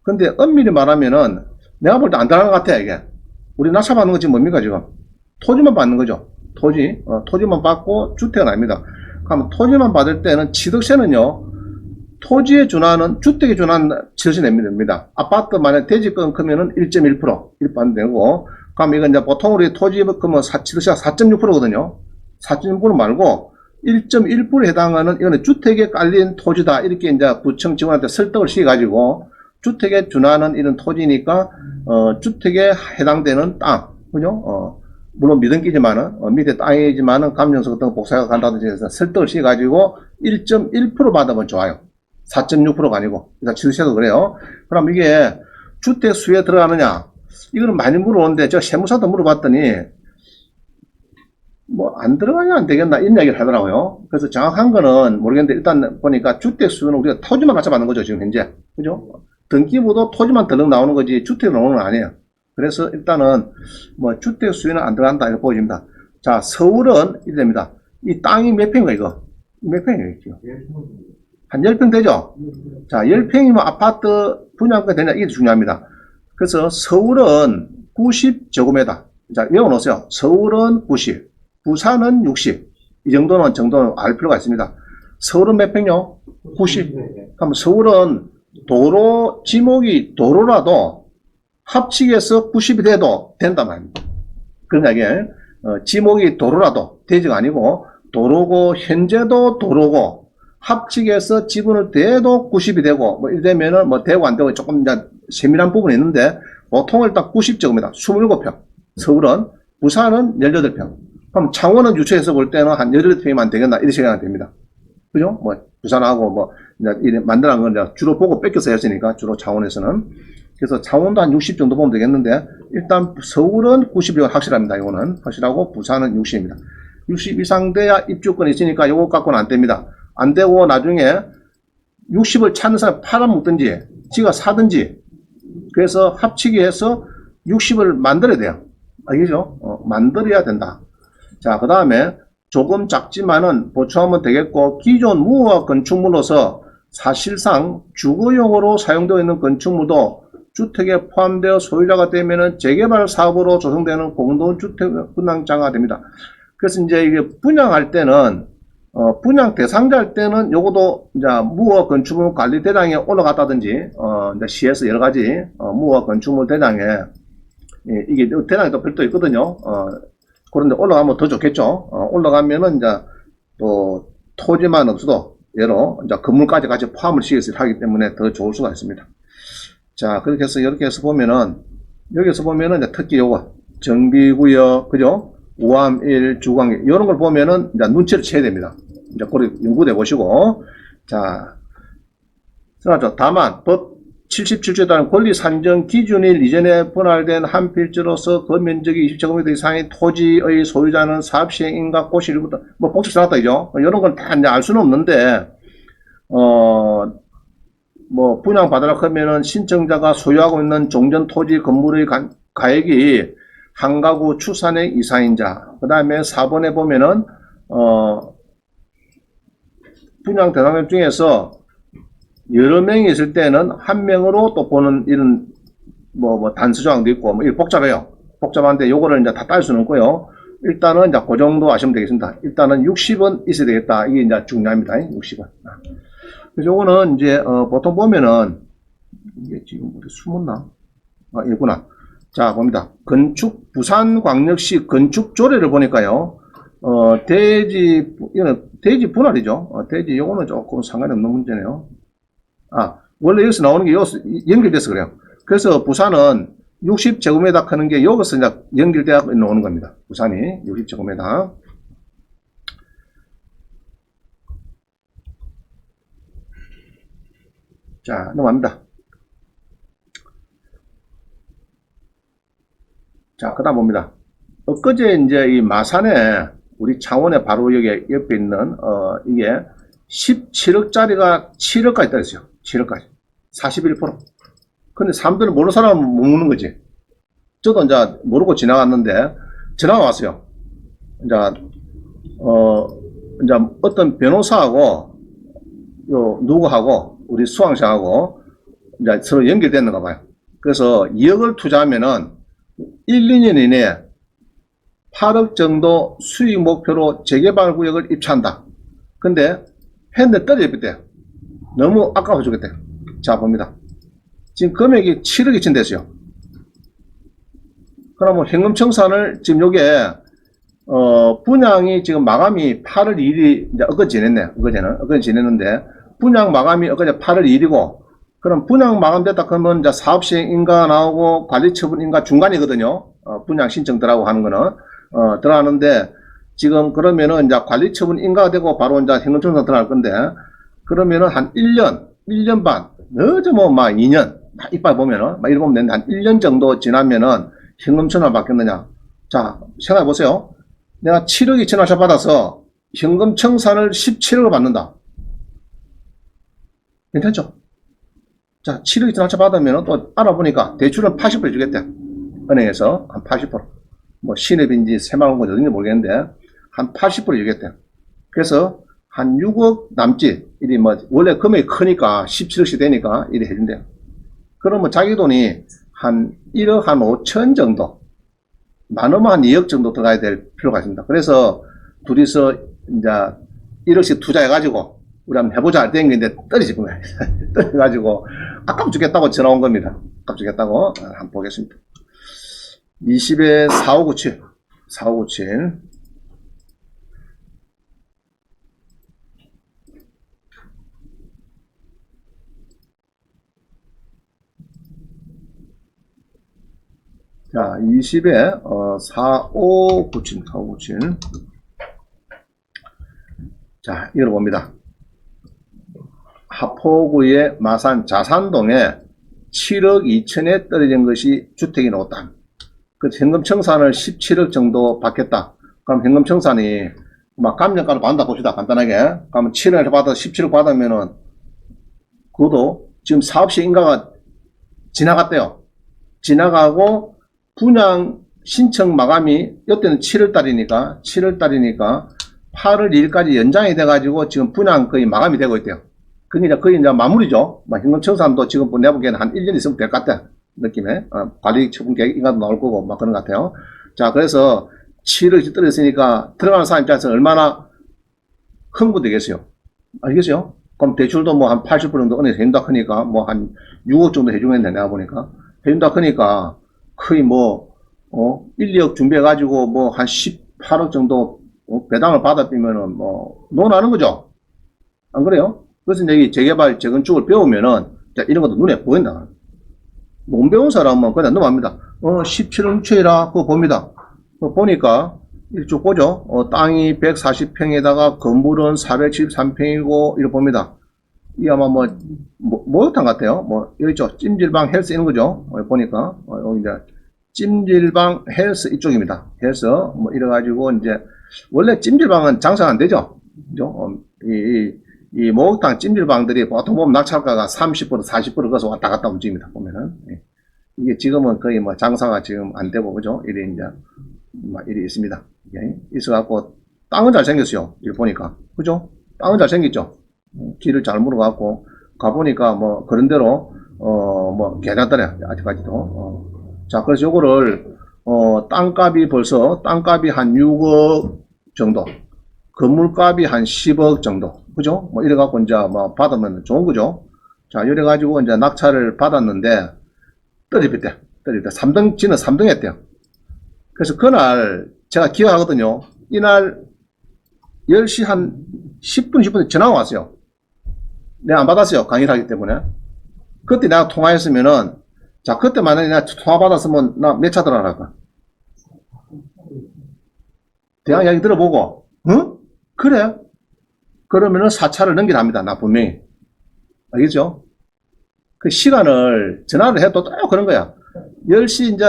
근데 엄밀히 말하면은 내가 볼 때 안 들어가는 것 같아 이게. 우리 낙찰받는 거 지금 뭡니까 지금? 토지만 받는 거죠. 토지만 받고 주택은 아닙니다. 그럼 토지만 받을 때는 취득세는요. 토지에 준하는 주택에 준하는 취득세 냅니다. 아파트 만약 대지권 크면은 1.1% 일반 되고 그럼 이건 이제 보통 우리 토지 크면 취득세가 4.6%거든요. 4.6% 말고 1.1%에 해당하는 이거는 주택에 깔린 토지다 이렇게 이제 구청 직원한테 설득을 시켜가지고 주택에 준하는 이런 토지니까 주택에 해당되는 땅 그죠? 물론 믿음 끼지만은 밑에 땅이지만은 감정서 같은 거 복사가 간다든지 해서 설득을 시켜가지고 1.1% 받으면 좋아요. 4.6%가 아니고 취득세도 그래요. 그럼 이게 주택 수에 들어가느냐 이거는 많이 물어보는데 제가 세무사도 물어봤더니 뭐 안 들어가냐 안 되겠나 이런 이야기를 하더라고요. 그래서 정확한 거는 모르겠는데 일단 보니까 주택 수는 우리가 토지만 낙찰받는 거죠 지금 현재 그죠? 등기부도 토지만 덜렁 나오는 거지 주택 나오는 건 아니에요. 그래서 일단은 뭐 주택 수에는 안 들어간다 이렇게 보여집니다. 자 서울은 이래 됩니다. 이 땅이 몇 평인가, 이거? 몇 평이에요? 한 10평 되죠? 자, 10평이면 아파트 분양가 되냐? 이게 중요합니다. 그래서 서울은 90제곱미터. 자, 외워놓으세요. 서울은 90, 부산은 60. 이 정도는 알 필요가 있습니다. 서울은 몇 평요? 90. 그럼 서울은 도로, 지목이 도로라도 합치게서 90이 돼도 된단 말입니다. 그러니까 이게, 지목이 도로라도 대지가 아니고, 도로고, 현재도 도로고, 합치게서 지분을 대도 90이 되고, 뭐, 이러면은 뭐, 되고 안 되고 조금 이제 세밀한 부분이 있는데, 보통은 일단 90제곱미터, 27평. 서울은, 부산은 18평. 그럼 창원은 유추해서 볼 때는 한 18평이면 되겠나? 이렇게 생각하면 됩니다. 그죠? 뭐, 부산하고 뭐, 이제 만들어낸 건 이제 주로 보고 뺏겨서 했으니까, 주로 창원에서는. 그래서 창원도 한 60 정도 보면 되겠는데, 일단 서울은 90이 확실합니다. 이거는. 확실하고, 부산은 60입니다. 60 이상 돼야 입주권이 있으니까 요거 갖고는 안 됩니다. 안 되고 나중에 60을 찾는 사람이 팔아먹든지 지가 사든지 그래서 합치기 해서 60을 만들어야 돼요. 알겠죠? 만들어야 된다. 자, 그 다음에 조금 작지만은 보충하면 되겠고, 기존 무허가 건축물로서 사실상 주거용으로 사용되어 있는 건축물도 주택에 포함되어 소유자가 되면은 재개발 사업으로 조성되는 공동주택 분양자가 됩니다. 그래서 이제 이게 분양할 때는 분양 대상자일 때는 요것도 이제 무허가 건축물 관리 대장에 올라갔다든지 이제 시에서 여러 가지 무허가 건축물 대장에 이게 대장이 또 별도 있거든요. 그런데 올라가면 더 좋겠죠. 올라가면은 이제 또 토지만 없어도 예로 이제 건물까지 같이 포함을 시에서 하기 때문에 더 좋을 수가 있습니다. 자, 그렇게 해서 이렇게 해서 보면은 여기서 보면은 이제 특히 요거 정비구역 그죠? 우암 1, 주광 이런 걸 보면은 이제 눈치를 채야 됩니다. 이제 그걸 연구해 보시고 자, 다만 법 77조에 따른 권리 산정 기준일 이전에 분할된 한 필지로서 그 면적이 20제곱미터 이상의 토지의 소유자는 사업시행 인가 고시일부터 뭐 복잡 써놨다 이죠. 이런 건 다 이제 알 수는 없는데 뭐 분양 받으라 하면은 신청자가 소유하고 있는 종전 토지 건물의 가액이 한 가구 추산액 이상인 자. 그 다음에 4번에 보면은 분양 대상자 중에서 여러 명이 있을 때는 한 명으로 또 보는 이런 뭐 단수 조항도 있고 뭐 이게 복잡해요. 복잡한데 요거를 이제 다 딸 수는 없고요. 일단은 이제 그 정도 아시면 되겠습니다. 일단은 60은 있어야 되겠다. 이게 이제 중요합니다. 60은. 그래서 요거는 이제 보통 보면은 이게 지금 어디 숨었나? 있구나. 자, 봅니다. 부산광역시 건축조례를 보니까요, 대지 분할이죠. 대지, 요거는 조금 상관이 없는 문제네요. 원래 여기서 나오는 게 여기서 연결돼서 그래요. 그래서 부산은 60제곱미터 하는 게 여기서 이제 연결되어 나오는 겁니다. 부산이 60제곱미터. 자, 넘어갑니다. 자, 그 다음 봅니다. 엊그제 이제 이 마산에 우리 창원에 바로 여기 옆에 있는 이게 17억짜리가 7억까지 떨어졌어요. 7억까지. 41%. 근데 사람들은 모르는 사람은 못 묻는 거지. 저도 이제 모르고 지나갔는데 전화가 왔어요. 이제 어떤 변호사하고 누구하고 우리 수강생하고 이제 서로 연결됐는가 봐요. 그래서 2억을 투자하면은 1, 2년 이내에 8억 정도 수익 목표로 재개발 구역을 입찰한다. 근데 했는데 떨어졌대요. 너무 아까워 죽겠대요. 자, 봅니다. 지금 금액이 7억이 친됐어요. 그러면 현금청산을 지금 요게 분양이 지금 마감이 8월 2일이 이제 엊그제 지냈네. 엊그제 지냈는데 분양 마감이 엊그제 8월 2일이고 그럼 분양 마감됐다 그러면 이제 사업시행 인가 나오고 관리처분 인가 중간이거든요. 분양 신청 들어가고 하는 거는 들어가는데 지금 그러면은 이제 관리처분 인가가 되고 바로 이제 현금청산 들어갈 건데 그러면은 한 1년 반 늦으면 막 2년 이빨 보면은 막 이렇게 보면 되는데 한 1년 정도 지나면은 현금청산 받겠느냐. 자, 생각해 보세요. 내가 7억이 전화차 받아서 현금청산을 17억을 받는다. 괜찮죠? 자, 7억이 전화차 받으면 또 알아보니까 대출은 80% 주겠대. 은행에서 한 80%. 뭐 신협인지 새마을인지 어딘지 모르겠는데 한 80% 주겠대. 그래서 한 6억 남짓, 이리 뭐, 원래 금액이 크니까 17억씩 되니까 이리 해준대요. 그러면 자기 돈이 한 1억 한 5천 정도, 많으면 한 2억 정도 들어가야 될 필요가 있습니다. 그래서 둘이서 이제 1억씩 투자해가지고, 우리 한번 해보자 할 때인데 떨어질 거예요. 떨어져가지고, 아깝 죽겠다고 전화 온 겁니다. 아깝 죽겠다고. 한번 보겠습니다. 20에 4597. 4597. 자, 20에 4597. 4597. 자, 읽어봅니다. 하포구의 마산 자산동에 7억 2천에 떨어진 것이 주택이 나왔다. 그 현금 청산을 17억 정도 받겠다. 그럼 현금 청산이 막 감정가로 받는다 봅시다. 간단하게. 그러면 7억 받아 17억 받으면은 그것도 지금 사업시 인가가 지나갔대요. 지나가고 분양 신청 마감이 이때는 7월달이니까 8월 2일까지 연장이 돼가지고 지금 분양 거의 마감이 되고 있대요. 그게 이제 거의 이제 마무리죠. 현금 청산도 지금 내가 보기에는 한 1년 있으면 될 것 같아. 느낌에. 관리 처분 계획 인가도 나올 거고 막 그런 것 같아요. 자, 그래서 7억이 떨어졌으니까 들어가는 사람 입장에서 얼마나 흥분되겠어요. 알겠어요? 그럼 대출도 뭐 한 80% 정도 은행 해준다 하니까 뭐 한 6억 정도 해주겠네, 내가 보니까. 해준다 하니까 거의 뭐, 1, 2억 준비해가지고 뭐 한 18억 정도 배당을 받아비면은 뭐, 논하는 거죠. 안 그래요? 그래서 여기 재개발, 재건축을 배우면은, 자, 이런 것도 눈에 보인다. 못 배운 사람은 그냥 넘어갑니다. 17억 6천이라, 그거 봅니다. 그거 보니까, 이쪽 보죠? 땅이 140평에다가 건물은 473평이고, 이렇게 봅니다. 이 아마 목욕탕 같아요. 뭐, 여기 있죠? 찜질방 헬스 이런 거죠? 보니까, 여기 이제, 찜질방 헬스 이쪽입니다. 헬스, 뭐, 이래가지고, 이제, 원래 찜질방은 장사가 안 되죠? 그죠? 이 목욕탕 찜질방들이 보통 보면 낙찰가가 30% 40% 거서 왔다 갔다 움직입니다. 보면은. 이게 지금은 거의 뭐 장사가 지금 안 되고, 그죠? 이래 이제, 일이 있습니다. 있어갖고, 땅은 잘 생겼어요. 이거 보니까. 그죠? 땅은 잘 생겼죠? 길을 잘 물어갖고, 가보니까 뭐, 그런 대로, 뭐, 괜찮더래. 아직까지도. 자, 그래서 요거를, 땅값이 벌써, 땅값이 한 6억 정도. 건물값이 한 10억 정도. 그죠? 뭐, 이래갖고 이제 뭐, 받으면 좋은 거죠? 자, 이래가지고 이제 낙찰을 받았는데, 떨어졌대. 3등, 지는 3등 했대요. 그래서 그날, 제가 기억하거든요. 이날, 10시 한 10분, 10분에 전화가 왔어요. 내가 안 받았어요. 강의를 하기 때문에. 그때 내가 통화했으면은, 자, 그때 만약에 내가 통화 받았으면 나 몇 차 들어갈까? 대학 이야기 들어보고, 응? 그래? 그러면은 4차를 넘기랍니다. 나 분명히. 알겠죠? 그 시간을 전화를 해도 또 그런 거야. 10시 이제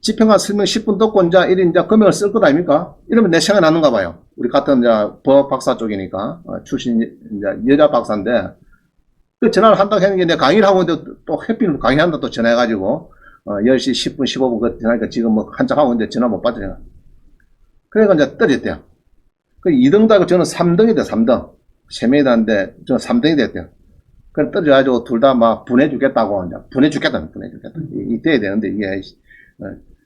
집행관 설명 10분 듣고 이제 이제 금액을 쓸 것 아닙니까? 이러면 내 시간이 나는가 봐요. 우리 같은 이제 법 박사 쪽이니까 출신 이제 여자 박사인데 그 전화를 한다고 했는 게 내 강의를 하고 있는데 또 해피는 강의한다 또 전화해가지고 10시 10분 15분 그 전화니까 지금 뭐 한참 하고 있는데 전화 못 받잖아요. 그러니까 이제 떨어졌대요. 그 2등 달고 저는 3등이 돼 3등. 3명이다는데 저는 3등이 됐대요. 그래 떨어져가지고 둘 다 막 분해주겠다고 이제 분해주겠다. 이 돼야 되는데 이게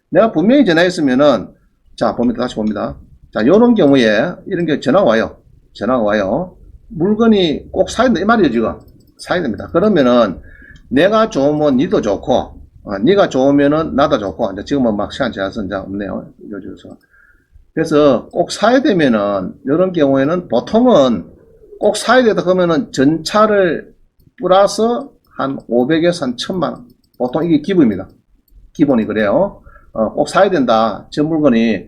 내가 분명히 전화했으면은 자 봅니다. 다시 봅니다. 자 요런 경우에 이런 게 전화가 와요. 물건이 꼭 사야 된다 이 말이에요. 지금 사야 됩니다. 그러면은 내가 좋으면 니도 좋고 니가 좋으면은 나도 좋고 이제 지금은 막 시간 지나서 이제 없네요. 요즘서 그래서 꼭 사야 되면은 이런 경우에는 보통은 꼭 사야 되다 그러면은 전차를 플러스 한 500에서 한 1000만원. 보통 이게 기본입니다. 기본이 그래요. 꼭 사야 된다. 저 물건이.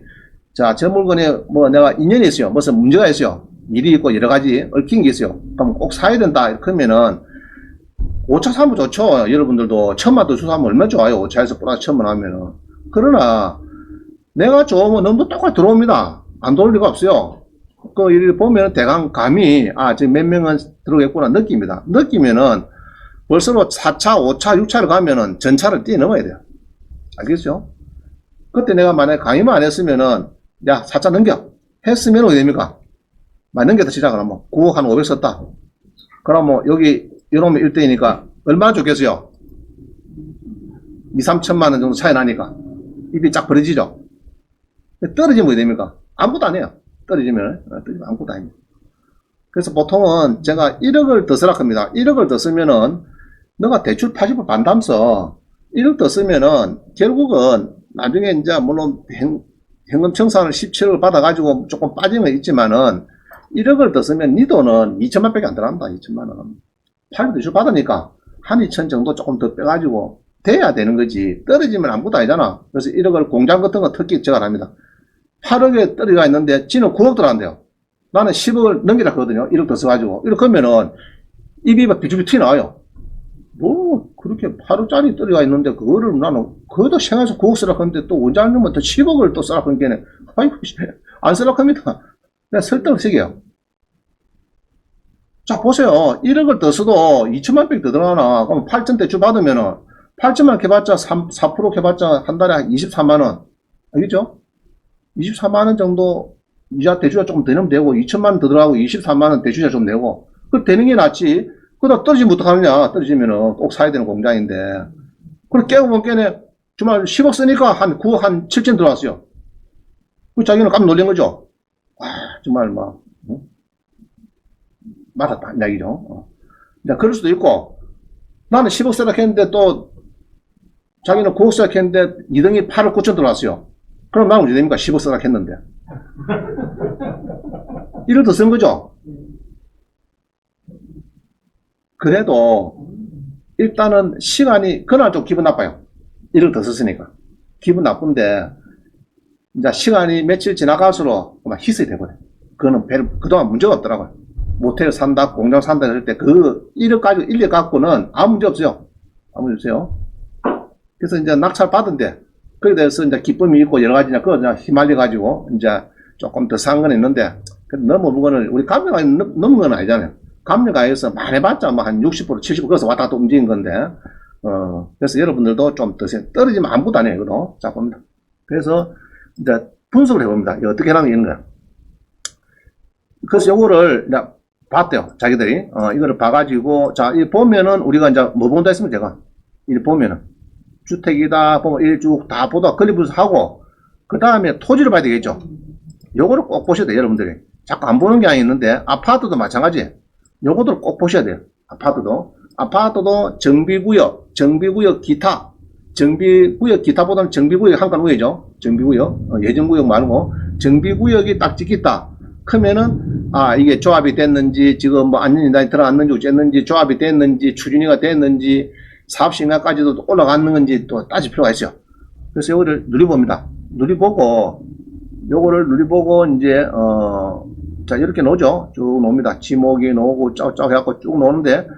자, 저 물건에 뭐 내가 인연이 있어요. 무슨 문제가 있어요. 일이 있고 여러 가지 얽힌 게 있어요. 그럼 꼭 사야 된다. 그러면은 5차 사면 좋죠. 여러분들도 1000만 더 주사면 얼마나 좋아요. 5차에서 플러스 1000만 하면은. 그러나 내가 좋으면 너무 똑같이 들어옵니다. 안 들어올 리가 없어요. 그, 일 보면 대강 감이, 지금 몇 명은 들어오겠구나 느낍니다. 느끼면은 벌써 4차, 5차, 6차를 가면은 전차를 뛰어넘어야 돼요. 알겠죠? 그때 내가 만약에 강의만 안 했으면은, 야, 4차 넘겨. 했으면 어떻게 됩니까? 넘겨서 시작을 하면 9억 한 500 썼다. 그러면 여기 이러면 1대이니까 얼마나 좋겠어요? 2, 3천만 원 정도 차이 나니까 입이 쫙 벌어지죠. 떨어지면 어떻게 됩니까? 아무것도 안 해요. 떨어지면 아무것도 아닙니다. 그래서 보통은 제가 1억을 더 쓰라 합니다. 1억을 더 쓰면은 너가 대출 80을 반담서 1억 더 쓰면은 결국은 나중에 이제 물론 현금 청산을 17억을 받아가지고 조금 빠지는 있지만은 1억을 더 쓰면 니 돈은 2천만 밖에 안 들어간다. 2천만 원. 8억 대출 받으니까 한 2천 정도 조금 더 빼가지고 돼야 되는 거지. 떨어지면 아무것도 아니잖아. 그래서 1억을 공장 같은 거 특히 제가 합니다. 8억에 떨어지가 있는데 지는 9억 들어간대요. 나는 10억을 넘기라 하거든요. 1억 더 써가지고. 이렇게 하면은 입이 막 비주비 튀어나와요. 뭐 그렇게 8억짜리 떨어지가 있는데 그거를 나는 그것도 생각해서 9억 쓰라 하는데 또 원장님은 또 10억을 또 쓰라 하는 게는 아이고 안 쓰라 합니다. 그냥 설득을 세게요. 자 보세요. 1억을 더 써도 2천만 백 더 들어가나. 그럼 8천 대출 받으면은 8천만 해봤자 4% 해봤자 한 달에 24만원. 알겠죠? 24만원 정도 이자 대출자 조금 더 내면 되고 2천만원 더 들어가고 24만원 대출자 좀 내고 그 되는 게 낫지. 그러다 떨어지면 어떡하느냐. 떨어지면은 꼭 사야 되는 공장인데 그래 깨우면 깨네. 정말 10억 쓰니까 한 9억 한 7천 들어왔어요. 그 자기는 깜짝 놀란 거죠. 아 정말 막 맞았다 이야기죠. 그럴 수도 있고 나는 10억 쓰라 했는데 또 자기는 9억 쓰라 했는데 2등이 8억 9천 들어왔어요. 그럼 나는 어떻게 됩니까? 10억 쓰라 했는데 1억 더 쓴 거죠. 그래도 일단은 시간이 그날 좀 기분 나빠요. 1억 더 썼으니까 기분 나쁜데 이제 시간이 며칠 지나갈수록 막 희석이 돼버려요. 그거는 그동안 문제가 없더라고요. 모텔 산다, 공장 산다 할 때 그 1억 가지고 1억 갖고는 아무 문제 없어요. 아무 문제 없어요. 그래서 이제 낙찰 받은데 거기에 대해서 이제 기쁨이 있고 여러 가지 그거 휘말려 가지고 이제 조금 더 산 건 있는데 너무 물건을 우리 감정가에 넘은 건 아니잖아요. 감정가에서 많이 봤자 뭐 한 60%, 70% 거기서 왔다 갔다 움직인 건데 그래서 여러분들도 좀 더 떨어지면 아무것도 안 해요. 이거도 자 봅니다. 그래서 이제 분석을 해봅니다. 어떻게 하면 이런 거야. 그래서 요거를 이제 봤대요. 자기들이 이거를 봐가지고 자 이 보면은 우리가 이제 뭐 본다 했으면 제가 이 보면은 주택이다 보면 일쭉 다 보다 클릭하고 그 다음에 토지를 봐야 되겠죠. 요거를 꼭 보셔야 돼요. 여러분들이 자꾸 안 보는 게 아니는데 아파트도 마찬가지. 요거를 꼭 보셔야 돼요. 아파트도 정비구역 기타 정비구역 기타보다는 정비구역 한 칸 위에죠. 정비구역 예정구역 말고 정비구역이 딱 찍혔다. 크면은 이게 조합이 됐는지 지금 뭐 안전인단이 들어갔는지 어쨌는지 조합이 됐는지 추진위가 됐는지 사업시행까지도 올라가는 건지 또 따질 필요가 있어요. 그래서 요거를 누려봅니다. 요거를 누려보고 이제 자 이렇게 놓죠. 쭉 놓습니다. 지목이 놓고 쫙쫙 해갖고 쭉 놓는데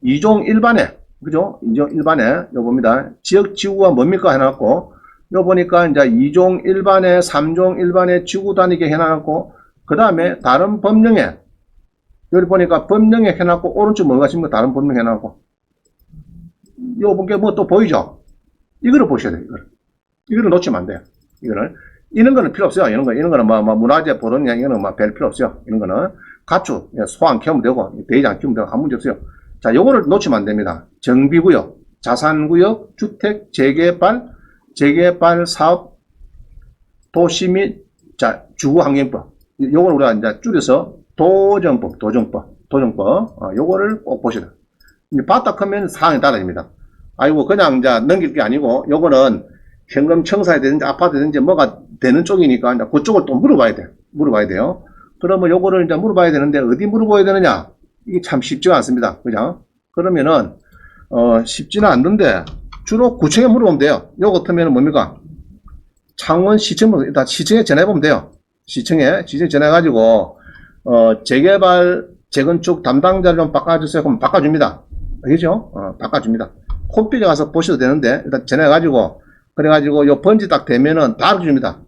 2종 일반에 그죠? 2종 일반에 요 봅니다. 지역 지구가 뭡니까 해놨고 요 보니까 이제 2종 일반에 3종 일반에 지구 다니게 해놨고 그 다음에 다른 법령에 여기 보니까 법령에 해놨고 오른쪽 뭐가 있습니까? 다른 법령 해놨고 요 본 게 뭐 또 보이죠? 이거를 보셔야 돼요. 이거를 놓치면 안 돼요. 이런 거는 필요 없어요. 이런 거는 뭐 문화재 보존량 이거는 뭐 별 필요 없어요. 이런 거는 가축 소 안 키우면 되고 돼지 안 키우면 되고 아무 문제 없어요. 자 요거를 놓치면 안 됩니다. 정비구역, 자산구역, 주택, 재개발 사업, 도시 및 주거환경법 요걸 우리가 이제 줄여서 도정법 요거를 꼭 보셔야 돼요. 봤다 하면 사항에 따라집니다. 아이고 그냥 이제 넘길 게 아니고 요거는 현금 청사에 되는지 아파트에 되는지 뭐가 되는 쪽이니까 이제 그쪽을 또 물어봐야 돼요. 그러면 요거를 이제 물어봐야 되는데 어디 물어봐야 되느냐? 이게 참 쉽지가 않습니다. 그죠? 그러면은 쉽지는 않는데 주로 구청에 물어보면 돼요. 요거 같으면 뭡니까? 창원시청 일단 시청에 전화해보면 돼요. 시청에 전화해가지고 재개발 재건축 담당자를 좀 바꿔주세요. 그럼 바꿔줍니다. 알겠죠? 바꿔줍니다. 홈페이지 가서 보셔도 되는데 일단 전화해가지고 그래가지고 요 번지 딱 되면은 다 알려줍니다.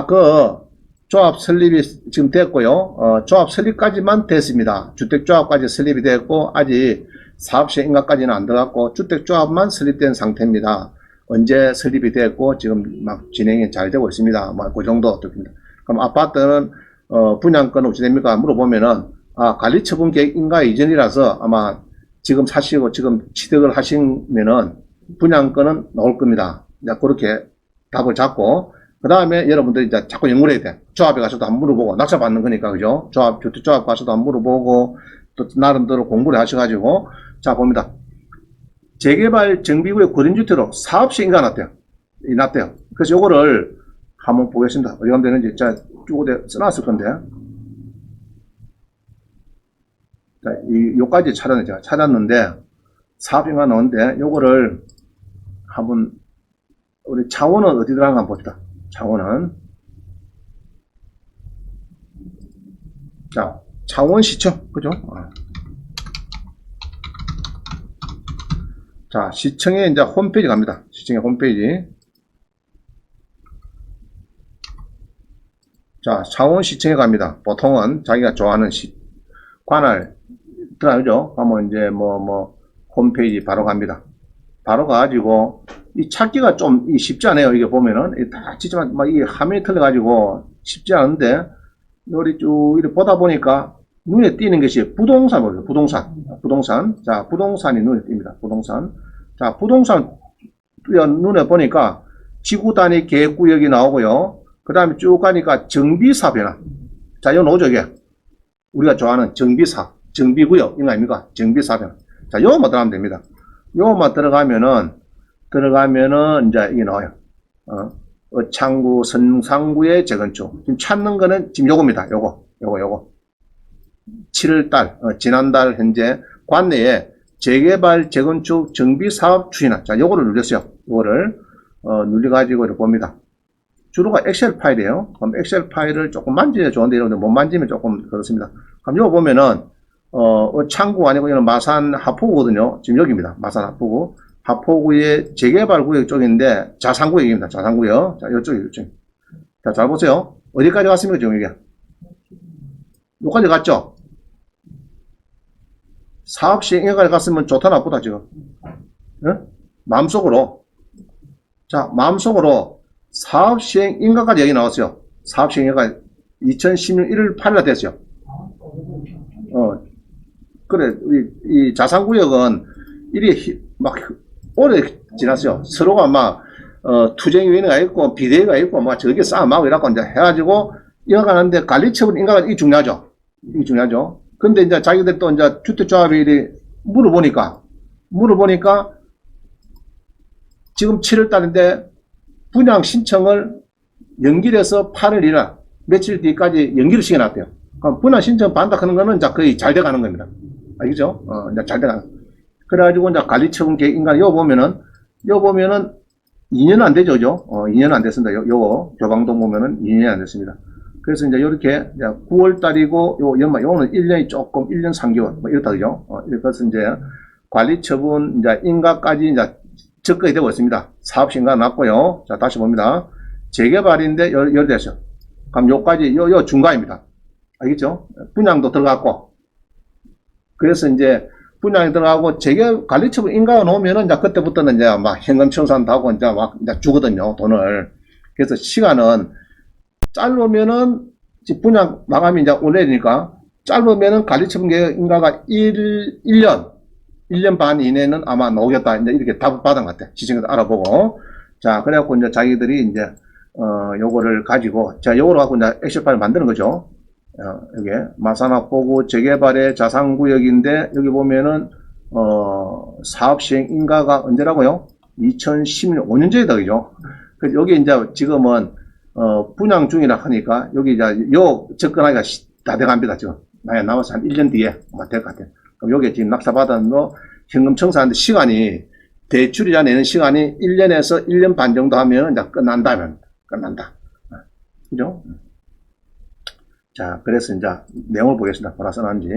그 조합 설립이 지금 됐고요. 조합 설립까지만 됐습니다. 주택조합까지 설립이 됐고 아직 사업시행 인가까지는 안 들어갔고 주택조합만 설립된 상태입니다. 언제 설립이 됐고 지금 막 진행이 잘 되고 있습니다. 그 정도 됩니다. 그럼 아파트는 분양권은 어찌 됩니까? 물어보면은, 관리처분 계획 인가 이전이라서 아마 지금 사시고 지금 취득을 하시면은 분양권은 나올 겁니다. 이제 그렇게 답을 잡고, 그 다음에 여러분들이 이제 자꾸 연구를 해야 돼. 조합에 가서도 한번 물어보고, 낙찰 받는 거니까, 그죠? 주택조합 가서도 한번 물어보고, 또 나름대로 공부를 하셔가지고, 자, 봅니다. 재개발 정비구역 구린주택으로 사업시 인가 났대요. 그래서 요거를 한번 보겠습니다. 어디 가면 되는지. 자, 쭉 써놨을 건데. 자, 요까지 제가 찾았는데, 사업시 인가 나오는데, 요거를 한번, 우리 창원은 어디 들어가는가 한번 봅시다. 창원은. 자, 창원시청. 그죠? 자, 시청에 이제 홈페이지 갑니다. 시청의 홈페이지. 자, 창원시청에 갑니다. 보통은 자기가 좋아하는 관할 들어가죠. 하면 이제 홈페이지 바로 갑니다. 바로 가가지고 이 찾기가 좀 쉽지 않아요. 이게 보면은 다 치지만 막 이 화면이 틀려가지고 쉽지 않은데 여기 쭉 이렇게 보다 보니까 눈에 띄는 것이 부동산. 자, 부동산이 눈에 띕니다. 부동산. 자, 부동산 눈에 보니까 지구 단위 계획구역이 나오고요. 그 다음에 쭉 가니까 정비사업 변화. 자, 이거 나오죠, 이게. 우리가 좋아하는 정비사업, 정비구역, 이거 아닙니까? 정비사업 변화. 자, 요거만 들어가면 됩니다. 요거만 들어가면은, 이제 이게 나와요. 창구, 선상구의 재건축. 지금 찾는 거는 지금 요겁니다. 요거. 7월달, 지난달 현재 관내에 재개발, 재건축, 정비사업 추진안. 자, 요거를 눌렸어요. 요거를, 눌려가지고 이렇게 봅니다. 주로가 엑셀 파일이에요. 그럼 엑셀 파일을 조금 만져야 좋은데, 여러분들 못 만지면 조금 그렇습니다. 그럼 요거 보면은, 창구 아니고 이건 마산 하포구거든요. 지금 여기입니다. 마산 하포구. 하포구의 재개발 구역 쪽인데, 자산구역입니다. 자산구역. 자, 요쪽. 자, 잘 보세요. 어디까지 갔습니까, 지금 이게? 여기까지 갔죠? 사업 시행까지 갔으면 좋다, 나쁘다, 지금. 마음속으로. 자, 마음속으로 사업 시행 인가까지 여기 나왔어요. 사업 시행 인가가 2016년 1월 8일에 됐어요. 그래, 이 자산구역은 일이 막 오래 지났어요. 서로가 막, 투쟁위원회가 있고, 비대위가 있고, 막 저게 싸움하고 이라고 이제 해가지고, 인가가 나는데 관리처분 인가가 이게 중요하죠. 근데 이제 자기들 또 이제 주택조합이 물어보니까 지금 7월 달인데 분양 신청을 연기해서 8월 1일 며칠 뒤까지 연기를 시켜놨대요. 그럼 분양 신청 받는다 하는 거는 이제 거의 잘 돼가는 겁니다. 알겠죠? 이제 잘 돼가는. 그래가지고 이제 관리처분 계획 인가 요 보면은 2년은 안 되죠, 그죠? 2년은 안 됐습니다. 요거 교방동 보면은 2년이 안 됐습니다. 그래서 이제 이렇게 9월 달이고 요거는 1년이 조금 1년 3개월 뭐 이렇다, 그죠? 그래서 이제 관리처분 이제 인가까지 이제 접근이 되고 있습니다. 사업시 인가 났고요. 자, 다시 봅니다. 재개발인데 열됐어요. 그럼 요까지 요 중간입니다. 알겠죠? 분양도 들어갔고. 그래서 이제 분양이 들어가고 관리처분 인가가 나오면은 이제 그때부터는 이제 막 현금 청산도 하고 이제 막 이제 주거든요, 돈을. 그래서 시간은 짧으면은 분양 마감이 이제 올해니까 짧으면은 관리처분 계획 인가가 1년 반 이내는 아마 나오겠다. 이제 이렇게 답을 받은 것 같아. 시청에서 알아보고. 자, 그래갖고 이제 자기들이 이제, 요거를 가지고, 자, 요거를 갖고 이제 엑셀 파일 만드는 거죠. 여기, 마산하포구 재개발의 자산구역인데, 여기 보면은, 사업 시행 인가가 언제라고요? 2016년, 5년 전이다, 그죠? 그래서 여기 이제 지금은, 분양 중이라 하니까, 여기 이제 요 접근하기가 다 돼갑니다, 지금. 만약 남아서 한 1년 뒤에 아마 될 것 같아요. 그럼 요게 지금 낙찰받은 거 현금 청산하는데 시간이 대출이자 내는 시간이 1년에서 1년 반 정도 하면 이제 끝난다. 그죠? 자, 그래서 이제 내용을 보겠습니다. 뭐라 써놨는지.